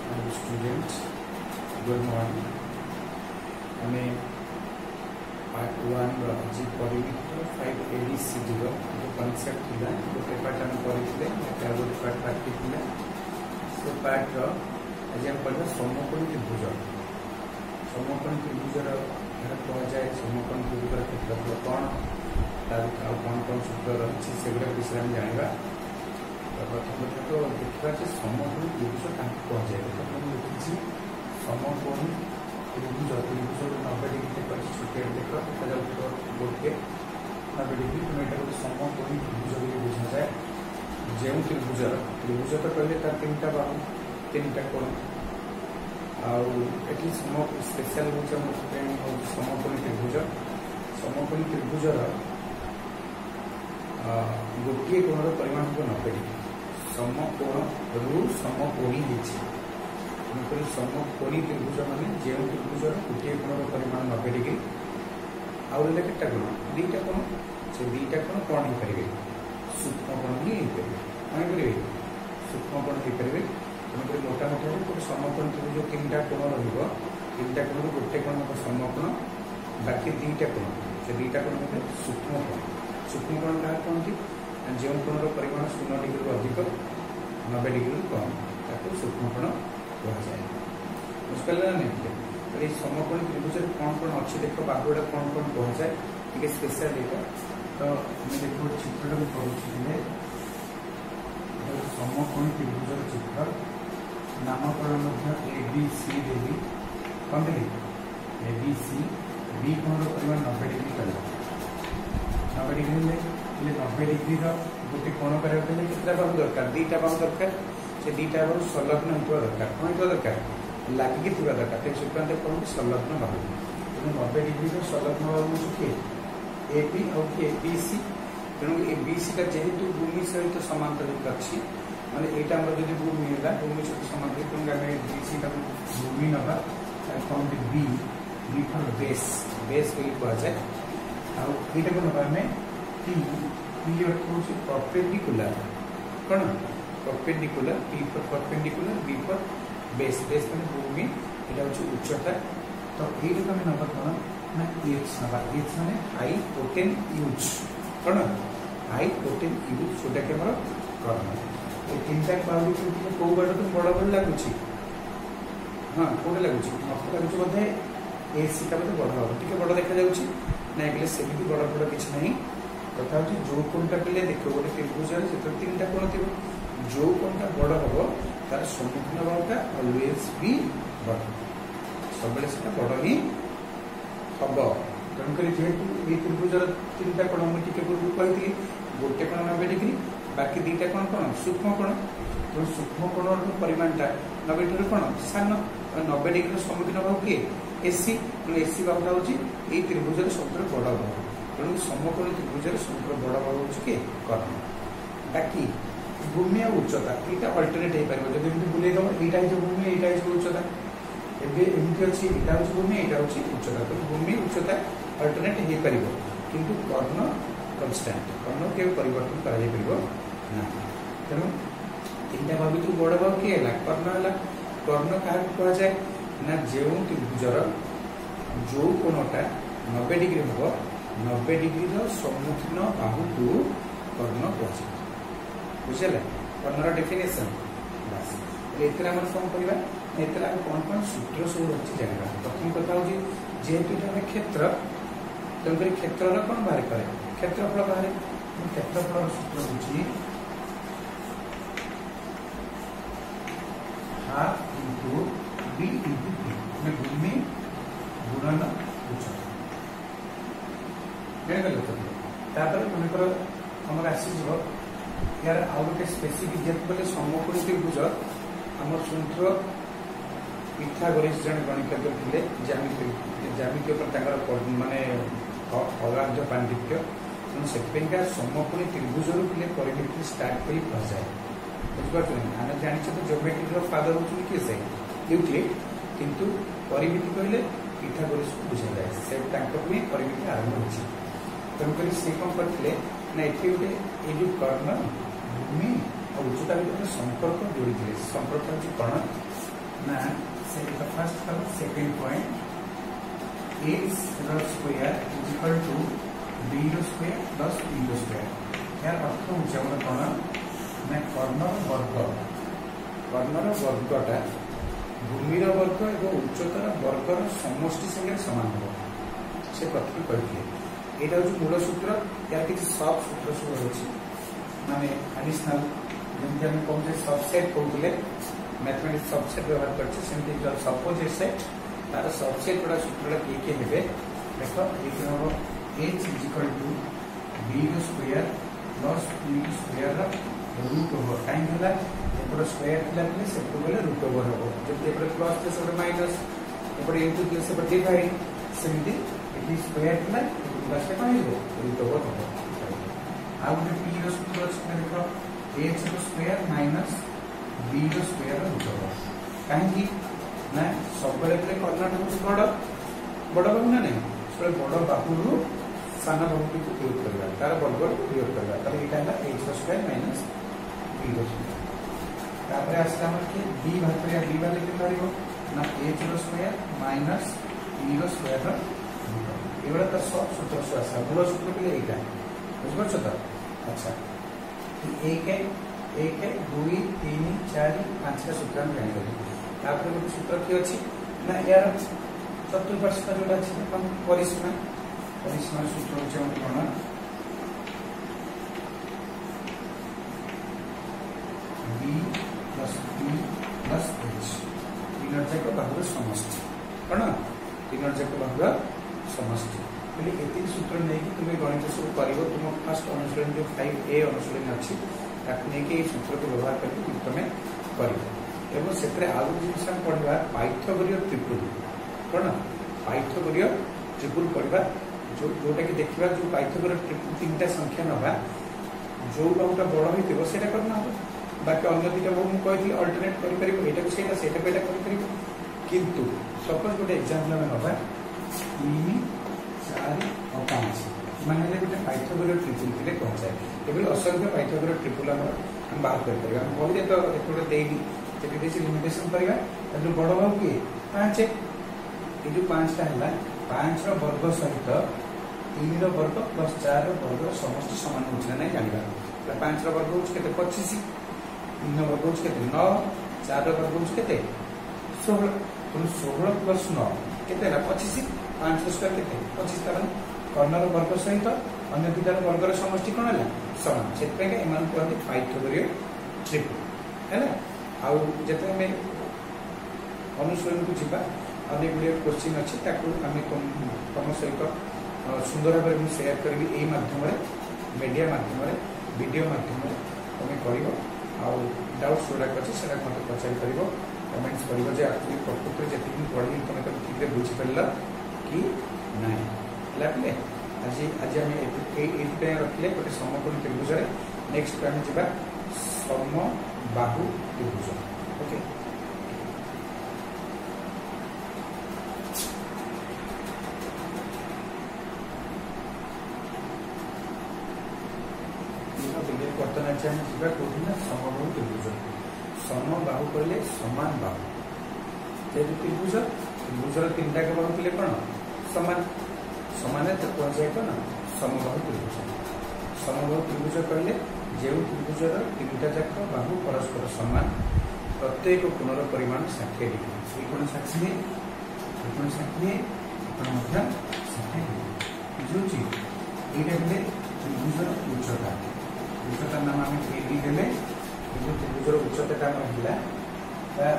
students, good morning. हमें part 1 जी परिमित 5 ABCD रो concept थिला गोटे पार्ट हम करथिले एटा गोटे पार्ट थिला से पार्ट रो आज हम पढ़ा समकोण त्रिभुज रो यार कह जाए समकोण त्रिभुज रो क्षेत्रफल कोन तार कौन सूत्र रही सेगुड़ा विषय हम जानवा प्रथम तो देखा समकोण त्रिभुज क्या कहुए तो लिखी समकोण त्रिभुज 90 डिग्री छोटे देख देखा गोटे 90 डिग्री तुम यहाँ गोटे समकोण त्रिभुज बुझा जाए जो त्रिभुज तो कहले तार 3टा बाहु 3टा कोण आठी स्पेशल हूँ समकोण त्रिभुजर गोटे कोणर परिमाण को 90 डिग्री समकोण रु समकोणी तेणुक समकोणी त्रिभुज मान जो त्रिभुजर गोटे कोणर परिमाण 90 डिग्री आउ केटा कोण 2टा कोण से 2टा कोण कौन हो पारे सूक्ष्म कोण ही कौन करेंगे सूक्ष्म कोण हो पारे तेणुक मोटामोटी गोटे समकोण त्रिभुज 3टा कोण रो3टा कोण गोटे कोण समकोण बाकी 2टा कोण से 2टा कोण सूक्ष्म कोण क्या कहती जो कोणर परिमाण 0 डिग्री अधिक 90 डिग्री कम ताको सूक्ष्म कोण कहुए बुझिपारे ना नहीं समकोण त्रिभुज कौन कौन अच्छी देख बाहुड़ा कौन कौन कहुए टे स्पेशल देखा तो देखो चित्र पढ़ुले समकोण त्रिभुज चित्र नामकरण ABC देवी कौन देवी ABC बी कोण परिमाण 90 डिग्री कला 90 डिग्री 90 डिग्री गोटे कोण करें कितना बाहु दरकार 2टा बाहु दरकार से 2टा बाहु संलग्न होता दरकार कौन होता दरकार लगिकी थी दरकार सुप्रांत कौन संलग्न बाहु तेणु 90 डिग्री संलग्न बाहु किए AP और BC तेणु ए BC जेहेतु भूमि सहित समांतरित अच्छी माने एटा हमर जदि भूमि है भूमि सहित समांतरित तेणु आम BC का भूमि नवा कौन B फॉर बेस कह जाए आईटा को नवा आम P अर्थ हूँ परपेंडिकुलर कौन perpendicular P for perpendicular B for base मैंने भूमि यहाँ हूँ उच्चता तो ये आम नवा कौन ना H नवा H माने हाई पोटेन्यूज कौन हाई पोटेन्यूज जोटा कि आम कर्ण ये 3टा बाहु कौ बाड़ तो बड़ बड़ लगुच हाँ कौटे लगुच मत लगुच बोधे AC का बोधे बड़ हम टे बड़ देखा ना कहे सेमती बड़ बड़ किसी ना कथा हूँ जो कोणटा कले देख गोटे त्रिभुज से 3टा कोण थी जो कोणटा बड़ हम तार सम्मुखीन भावटा अलवेज भी बड़ सब से बड़ ही हम तेणुक जेहेतु ये त्रिभुजर 3टा कोण मुझे पूर्व कही गोटे कोण 90 डिग्री बाकी 2टा कोण कौन सूक्ष्म कोण तो सूक्ष्म कोण परिमाणटा 90 डिग्री कौन सान 90 डिग्री सम्मुखीन भाव किए AC AC बाहुटा हूँ त्रिभुजर सब बड़ भाव तेणु समकोण त्रिभुजर सब बड़ भाव हूँ किए कर्ण बाकी भूमि और उच्चता यहाँ अल्टरनेट हो पार जब बुले दब यहाँ हो भूमि यहाँ हो उच्चता एमती अच्छी यहाँ हूँ भूमि यहाँ हूँ उच्चता तो भूमि उच्चता अल्टरनेट हो पार किंतु कर्ण कन्स्टाट कर्ण के परिवर्तन करा तेणु 3टा भाव भर बड़ भाव किए है कर्ण है कर्ण क्या कहुए ना जो त्रिभुजर जो कोणटा 90 डिग्री हम 90 डिग्री सम्मुखीन बाहु को कर्ण कहुए बुझे कर्णर डेफिनेशन बस ये आम कौन करवा ये कौन कौन सूत्र सब अच्छी जानवा प्रथम कथा हूँ जेहेतु ये क्षेत्र तेणुक क्षेत्र कौन बाहर करे क्षेत्रफल बाहर क्षेत्रफल सूत्र हूँ half into B into P भूमि गुणन उच्चता मनकर आम आसी यार आउ गोटे स्पेसिफिक जेत बोले समकोण त्रिभुज आम शुद्ध पिथागोरस जन गणितज्ञ थे ज्यामितीय माने अगाध पांडित्य तेणु समकोण त्रिभुज रे परिमिति स्टार्ट कर कहुए बुझिपार आम जाने तो ज्योमेट्री फादर हूँ किए से यूक्लिड किंतु परिमिति कहले पिथागोरस को बुझा जाए से परिमिति आरंभ हो तेणुक से कौन करते ना ये गोटे ये कर्ण भूमि और उच्चता भितर संपर्क जोड़ी संपर्क हूँ कर्ण ना से फर्स्ट कल second point h square is equal to b square plus p square यार अर्थ होउछ हमर कोन ना कर्णर वर्गटा भूमिर वर्ग एवं उच्चतर वर्गर समष्टि संगे समान हो से कथि कहथिले एटा हूँ मूल सूत्र यार किसी सब सूत्र सब अच्छी माने एडिशनल जमी आम कहते सबसेट कहते मैथमेटिक्स सबसेट व्यवहार करते सपोजिट सेट तार सबसेट गुड़ा सूत्र किए किए हे देख ये हम h is equal to b square plus p square root over कहीं एपट स्क्वायर थी से गले रूट ओवर हम जब प्लस थे सब माइनस एपटे इंटू थे सब डिवाइड सेमती ये स्क्वायर थी रूट ओवर हम आउ गोटे p सूत्र अच्छे देख h square minus b square root over कहीं ना सब कर्णट बड़ बड़ बाहू ना नहीं सब बड़ बाहू सान बाहू को विरोध करवा तार वर्ग को विरोध करवा तार यहाँ h square minus b square आसला b भाग कर b बार लिखि पार ना h square minus b square एवं तो सब सूत्र सब आसा मूल सूत्र के यहाँ बुझे तो अच्छा एक एक दुई तीन चार पांच सूत्र हम जानते गोटे सूत्र किए अच्छी ना यार चतुर्पार्श्व जो अच्छी परिसीमा परिसीमार सूत्र हूँ कौन b plus p plus h तीन जाक बाहुर समष्टि कौन तीन जाक बाहुर समष्टि बोले ये सूत्र नहीं कि तुम्हें गणित सब कर तुम फास्ट अनुशीलन जो 5A अनुशीलन अच्छी नहीं सूत्र को व्यवहार करके तुम कर से आउ जिन पढ़ा पाइथागोरीय त्रिपुल कौन पाइथागोरीय त्रिपुल पढ़ा जोटा कि देखा जो पाइथागोरीय त्रिपुल 3टा संख्या नवा जो बाहुटा बड़ होता करना बाकी अन्य 2टा बाहु मुझे कही अल्टरनेट कर किंतु सपोज गोटे एग्जांपल आम नवा 3 4 और 5 माने गोटे पाइथागोरीय ट्रिपुल थे पहुंचाए एवं असंख्य पाइथागोरीय ट्रिपुल हम बाहर कर बही तो एक लिमिटेशन करवा जो बड़ बाहु किए 5 ये जो 5टा है 5 वर्ग सहित 3 वर्ग प्लस 4 वर्ग समस्त सामान हो ना जानवा 5 वर्ग हो 25 3 वर्ग हो 9 4 वर्ग हो 16 तुम 16 प्लस 9 के 25 5 स्क्वायर के 25 तरह कर्णर वर्ग सहित अन्य 2टार वर्गर समष्टि कौन है समान से कहते पाइथागोरीय त्रिपुल है आउ जब आम अनुशीलन को जीवा अनेक गुड़िया क्वेश्चन अच्छी आम तुम सहित सुंदर भाव में सेयार करी यही मध्यम मीडिया मध्यम वीडियो मध्यम तुम कर डाउट्स गुड़ाक अच्छे से मत पचार कर कमेंट्स कर एक्चुअली प्रकृति में जी पढ़ी तुम तो ठीक बुझीपार कि ना पे आज आज आम ये रखिले गोटे समकोण त्रिभुज नेक्स्ट आम जा समबाहु त्रिभुज ओके बर्तमान आज आम जा कौन समबाहु त्रिभुज समबाहु कहले समान बाहु जेहतु त्रिभुज त्रिभुजर 3टा बाहु थे कौन समान समान कौन जाए कौन समबाहु त्रिभुज समबाहु त्रिभुज कहले जो त्रिभुजर 3टा जाक बाहु परस्पर समान प्रत्येक कोणर परिमाण 60 डिग्री ये कोण 60 ये कोण 60 60 बुझे ये त्रिभुजर उच्चता उच्चता नाम आम ए देले त्रिभुजर उच्चता है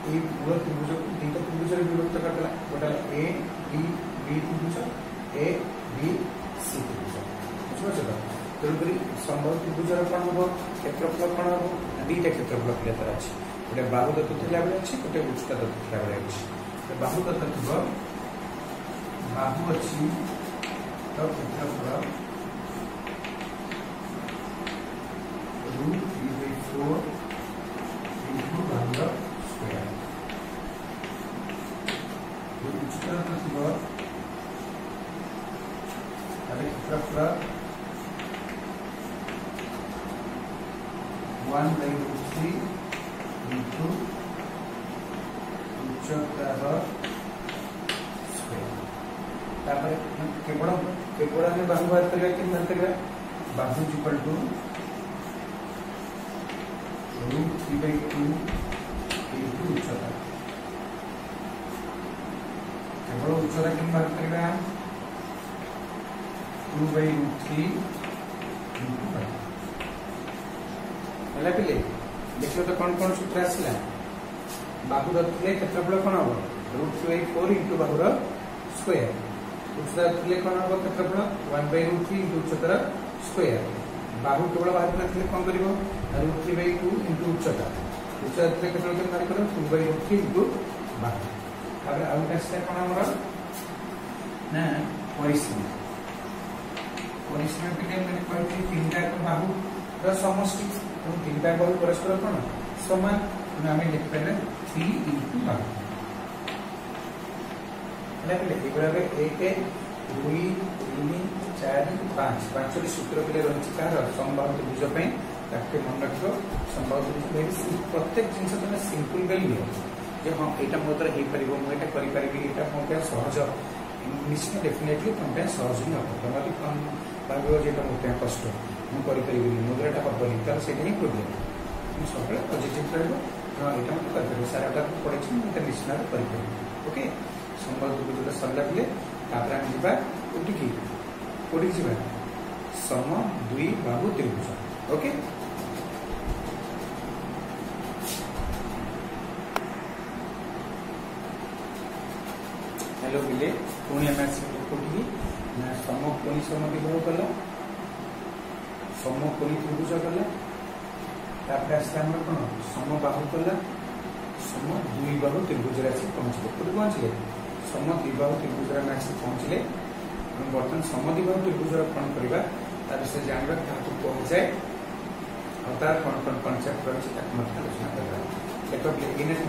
ये मूल त्रिभुज 2टा त्रिभुज विभक्त करदेला गोटा ए बी त्रिभुज ए बी सी त्रिभुज बुझे तो तेणुक समबाहु त्रिभुजर कौन हम क्षेत्रफल कौन हम 2टा क्षेत्रफल क्रिया तार अच्छी गोटे बाहु दत्त थिला बेले अच्छी गोटे उच्चता दत्त थिला बेले अच्छी बाहु दत्त थी बाहु अच्छी तो क्षेत्रफल √3/4 into बाहुर स्क्वायर उच्चता दत्त थी क्षेत्रफल 1/√3 into उच्चतार स्क्वायर तापर केवल केवल हम बाहु बाहर करबा कि बाहर करबा बाहु इक्वल टू √3/2 into उच्चता केवल उच्चता कि बाहर करबा 2/√3 into 5 ହେଲା पिले देखियो तो कौन सूत्र आसला बाहु रखले क्षेत्रफल कौन हम √3/4 into बाहुर स्क्वायर उच्चता रखले कौन हम क्षेत्रफल 1/√3 into उच्चतार स्क्वायर बाहु केवल बाहर रखले कौन करिवो √3/2 into उच्चता उच्चता रखले केवल के बाहर करो 2/√3 into बाहु अब आउट आसला कौन हमर ना परिसीमा के मैंने कहती तीनटा बाहु र समष्टि तो तीनटा बाहु परस्पर कौन समान आम लिख पारे 3 into बाहु एगुड़ा 1 2 3 4 5 5 सूत्र पे रही कार समबाहु त्रिभुज ताके मन रख समबाहु त्रिभुज प्रत्येक जिन तुम सिंपल बेल लियो जे हाँ यहाँ मो द्वारा हो पार मुझे करें यहाँ मो क्या सहज निश्चित डेफिनेटली तुम सहज ही हम तुम कम भाव जो मोटे कष्ट मुझे मो द्वारा हेनी तो से प्रोब्लेम सब पजिट रहा हाँ यहाँ मत कर सारा पढ़े मुझे निश्चित करें ओके संबल त्रिभुज सरला पे आम जा कौटी जा सम दुई बाहु त्रिभुज ओके हेलो पिले पुणी आम कौटी ना समकोणी समद्विबाहु कला समकोणी त्रिभुज कला आसला कौन समबाहु कला सम द्विबाहु त्रिभुज आसी पहुँचले कौट पहुँचले सम द्विबाहु त्रिभुज आसी पहुँचले बर्तमान समद्विबाहु त्रिभुज कौन करवा तार विषय जानवा क्या कह जाए और तार कौन कौन कनसेप्ट रही आलोचना करवा एक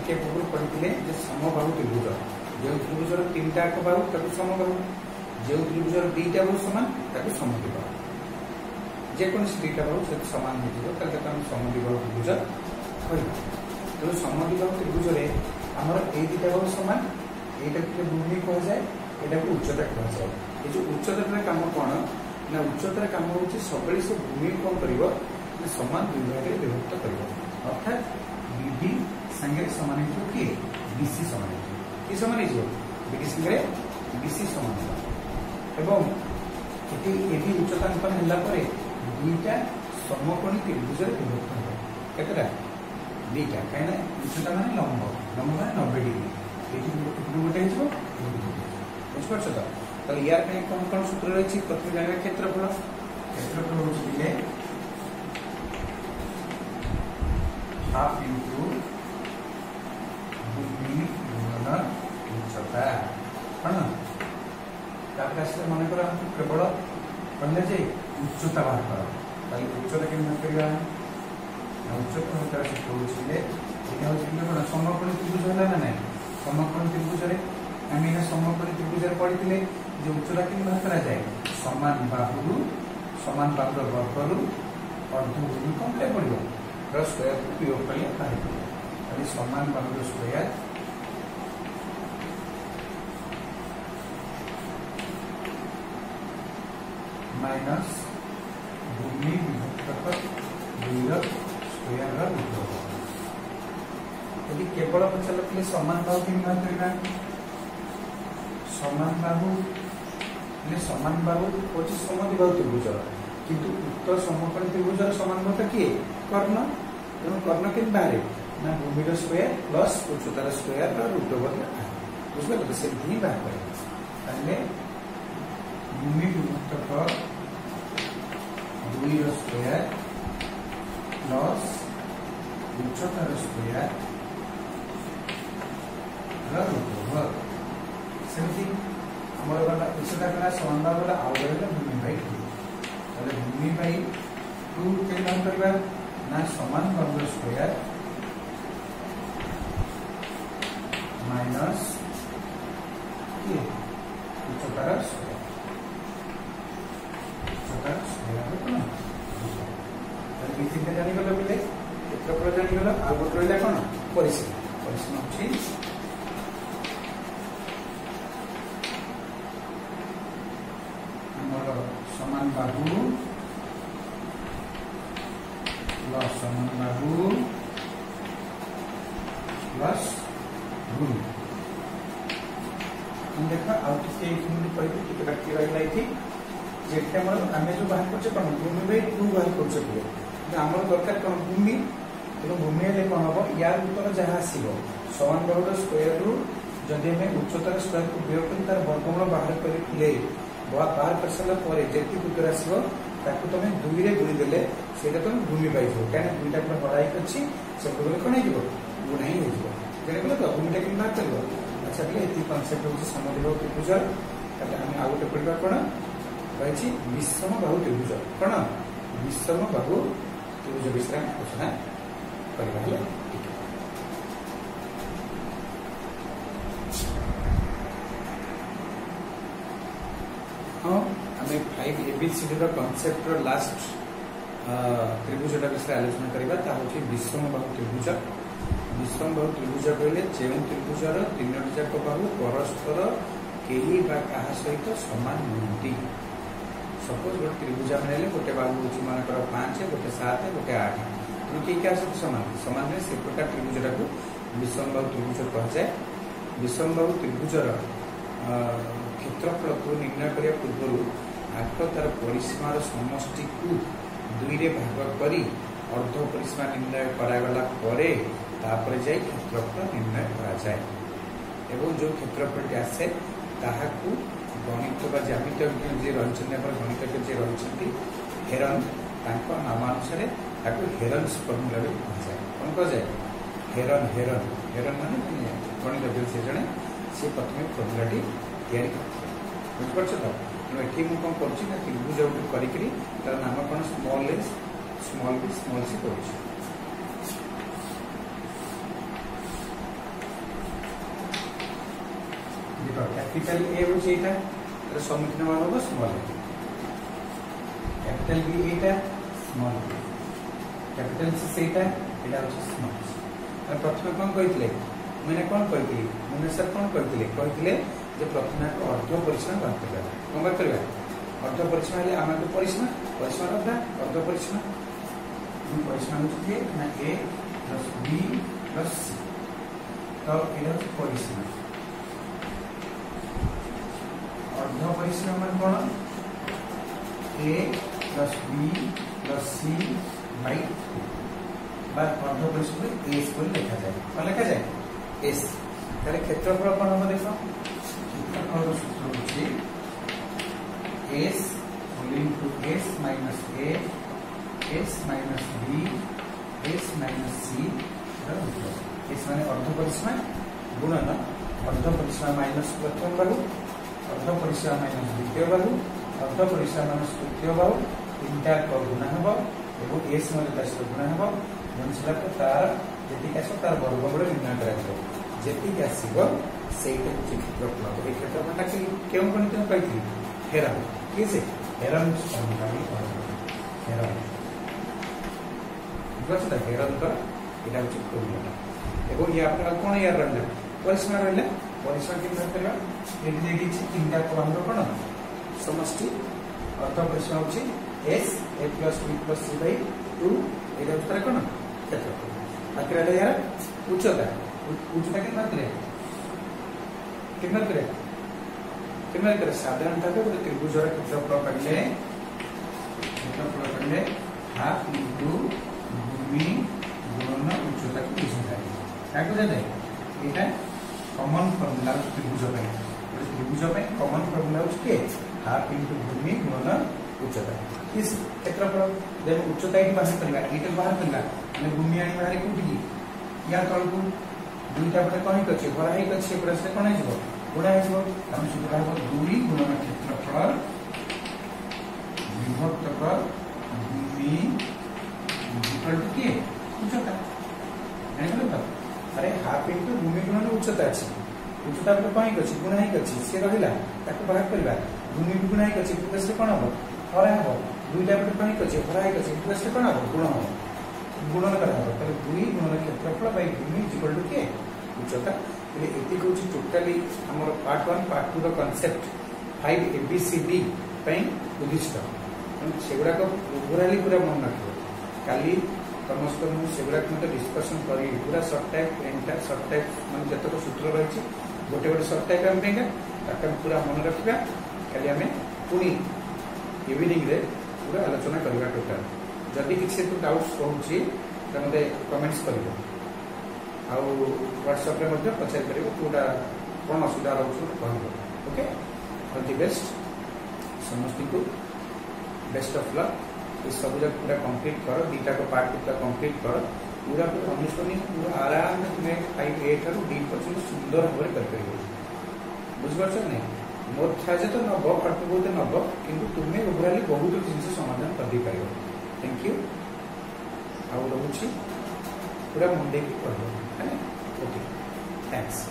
टे पूर्व पढ़ी समबाहु त्रिभुज जो त्रिभुजर तीनटा बाहु ताको समबाहु जो त्रिभुजर दुईटा बाहु सामान ताको समद्विबाहु जेकोसी दुईटा बाहु से सामान हो समद्विबाहु त्रिभुज कहवा तेणु समद्विबाहु त्रिभुज आमर ये दुटा बाहु सामान यहाँ भूमि कह जाए यहाँ को उच्चता कह जाए ये जो उच्चतार कम कौन ना उच्चतार कम हो सब से भूमि कौन कर सामान दुई भाग में विभक्त कर अर्थात बीडी सांगे सामान किए बीसी सामान कि सामान बीडी सांगे बीसी सामान एवं ये उच्चतांकन है दुईटा समकोणी त्रिभुज विभक्त हो केतटा दुईटा कहीं उच्चता मान लंब लंब मान 90 डिग्री ये गोटे बुझीपार तो यार कौन कौन सूत्र रही प्रथम जाना क्षेत्रफल क्षेत्रफल हूँ हाफ इंटू भूमि गुणन उच्चता कौन मन कर केवल कहले जे उच्चता बाहर कर उच्चता के उच्चता तार सूत्र यहाँ कौन समकोणी त्रिभुज है ना ना समकोणी त्रिभुज आम यहाँ समकोणी त्रिभुज पढ़ी जो उच्चता कि बाहर करा जाए समान बाहु वर्ग अर्धभूमि कौन क्या पड़ो स्क्वायर को प्रयोग कले बाहर पड़े समान बाहु स्क्वायर माइनस भूमि विभक्त दुईर स्क्वायर यदि केवल पचारे समान बाहु कि बाहर करना समान बाहु हूँ समद्विबाहु त्रिभुज किंतु उक्त समकोणी त्रिभुजर समान बाहु किए कर्ण तेणु कर्ण के बाहर ना भूमिर स्क्वायर प्लस उच्चतार स्क्वायर √/r बुझे से बाहर करें भूमि विभक्त दुईर स्क्वायर प्लस उच्चतार स्क्वायर √/r सेमती आमर गला उच्चता गला समान बाहु गला आउ गला भूमि/2 भूमि/2 के नाम करबा ना समान बाहु स्क्वायर माइनस के उच्चतार स्क्वायर कोन तो ये तीनटा जानि गला बेले क्षेत्रफल जानि गला आ गोट रहला कोन परिसीमा अच्छी बाहु प्लस समान बाहु प्लस भूमि देख आगे रही जेटे आम जो बाहर कर भूमि बै 2 बाहर कर आम दरकार कौन भूमि तेणु भूमि हेल्ले कौन हम यार उत्तर जहाँ आसो समान बाहुर स्क्वायर रु जदि आम उच्चतार स्क्वायर को वियोग कर तार वर्गमूल बाहर करके बाहर कर सारापर जी उत्तर आसो तुम 2 रे गुणी देले से तुम भूमि पाई कहीं दुईटा पूरा हड़ाई अच्छी से कौन हो गुणा ही हो जाने तो भूमिटा कि बाहर कर अच्छा ये कनसेप्ट हूँ समद्विबाहु त्रिभुज आम आउ गोटे पढ़ा कौन रही विषम बाहु त्रिभुज कौन विषम बाहु त्रिभुज विषय आलोचना करवा हाँ आम 5 ABCD कनसेप्ट लास्ट त्रिभुजटा विषय आलोचना करवा हूँ विषम बाहु त्रिभुज विषम बाहु त्रिभुज कहले जो त्रिभुजर 3टी जाक बाहु परस्पर कहीं सहित सामान नुहति सपोज गोटे त्रिभुज आने गोटे बाहु हूँ मानकर 5 गोटे 7 गोटे 8 तेणु किए क्या सहित सामान सामान से प्रकार त्रिभुजटा को विषम बाहु त्रिभुज कहुए विषम बाहु त्रिभुजर क्षेत्रफल को निर्णय करने पूर्व आग तार परिसीमार समष्टि को 2 रे भाग करी अर्ध परिसीमा निर्णय करागला तापर जाई क्षेत्रफल निर्णय करा जाए एवं जो क्षेत्रफल आसे ताहाकू गणित बा ज्यामितिज्ञ जी रही गणितज्ञ जी रही हेरन नामानुसार हेरन्स फर्मुला भी कहुए कौन कहुए हेरन हेरन हेरन मान गणितज्ञ से जड़े सी प्रथम फर्मुलाटी तैयारी करते बुझीपार तो ये मुझे कौन कर त्रिभुज गोटे करी तार नाम कौन स्मॉल ए स्मॉल बी स्मॉल सी कर कैपिटल ए हूँ यहाँ सम्मुखीन मान हम स्मॉल ए कैपिटल बी एटा स्मॉल बी कैपिटल सी से हूँ स्मॉल प्रथम कौन कहते मैंने कौन कही मुझे सर कौन कहते प्रथम अर्ध परिसीमा बाहर कर कौन बाहर करवा अर्ध परिसीमा हेल्ले आम तो परिसीमा परिसीमा अधा अर्ध परिसीमा परिसीमा हूँ ना A plus B plus C तो यहाँ हूँ परिसीमा अर्ध परिसीमा मान कौन A plus B plus C by अर्ध परिसीमा ए स्क्वायर लिखा जाए कौन लिखा जाए एस तारे क्षेत्रफल कौन हम देख क्षेत्रफल सूत्र होची S whole into S minus A S minus B S minus C S माने अर्ध परिसीमा गुणन अर्ध परिसीमा माइनस प्रथम बाहु अर्ध परिसीमा माइनस द्वितीय बाहु अर्ध परिसीमा माइनस तृतीय बाहु 3टा गुणा हम और एस सहित गुणा हम गुणा तार जी आस तार वर्गमूल निर्णय कर आसो से क्षेत्रफल ये क्षेत्रफलटा क्यों गणित कही हेरन किए से हेरन हेरन बुझे हेरन का यहाँ हूँ फर्मुलाटा और या कौन यार रहा परिसीमा रहा परिसीमा के करवा ये 3टा आमर कौन समष्टि अर्ध परिसीमा हूँ S A plus B plus C by 2 ये तार कौन क्षेत्रफल बाकी रहा यार उच्चता उच्चता कि साधारणतः गोटे त्रिभुजर क्षेत्रफल पड़े हाफ इंटू भूमि गुणन उच्चता को बुझाए यहाँ कमन फर्मुला त्रिभुज त्रिभुज कमन फर्मुला किए हाफ इंटू भूमि गुणन उच्चता इस क्षेत्रफल जब उच्चता ये बाहर करवा ये बाहर करवा भूमि आनी बाहर कौटी या तल को 2टा पटे कौन अच्छे भरा अच्छे पूरा से कौन हो गुणा हो सूत्र हम 2 गुणन क्षेत्रफल विभक्त भूमि किए उच्चता तो अरे हाफ इंटू भूमि गुणन उच्चता अच्छी उच्चता पटे कौन अच्छी गुणा अच्छी सी रहा बाहर करवा भूमि गुणा अच्छी पूरा से कौन हम हरा हम 2टा पटे कौन अच्छे भरा अच्छे पूरा से कौन हम गुण हम गुणन करा 2 गुणन क्षेत्रफल बाई भूमि इक्वल टू किए उच्चता ये हूँ टोटाली आम पार्ट 1 पार्ट 2 कनसेप्ट 5 ABCD उद्दिष्ट सेगुड़ाक ओवराली पूरा मन रखिए काली समस्त मुझे डिस्कसन करी पूरा सर्ट टाइप एंटायर सर्ट टाइप मान जितक सूत्र रही गोटे गोटे सर्ट टाइप आम पूरा मन रखा खाली आम पुणी इवनिंग रे पूरा आलोचना करवा टोटाल जदि किसी डाउट्स रोचे तो मत कमेंट्स कर व्हाट्सएप रे पचार कर कौटा कौन असुविधा रोचे कह ओके ऑल द बेस्ट समस्त को बेस्ट ऑफ लक ये सब जब पूरा कंप्लीट कर दीटा को पार्ट पूरा कंप्लीट कर पूरा पूरा अनुष्ठानिक पूरा आराम में तुम्हें 5 रू 8 पर्यंत सुंदर भाव कर बुझिपार नहीं मोर था तो नब फाट बहुत नब कि तुम्हें ओवराली बहुत जिन समाधान कर पार थैंक यू आउ रोचे पूरा मुंडे की कर ओके थैंक्स।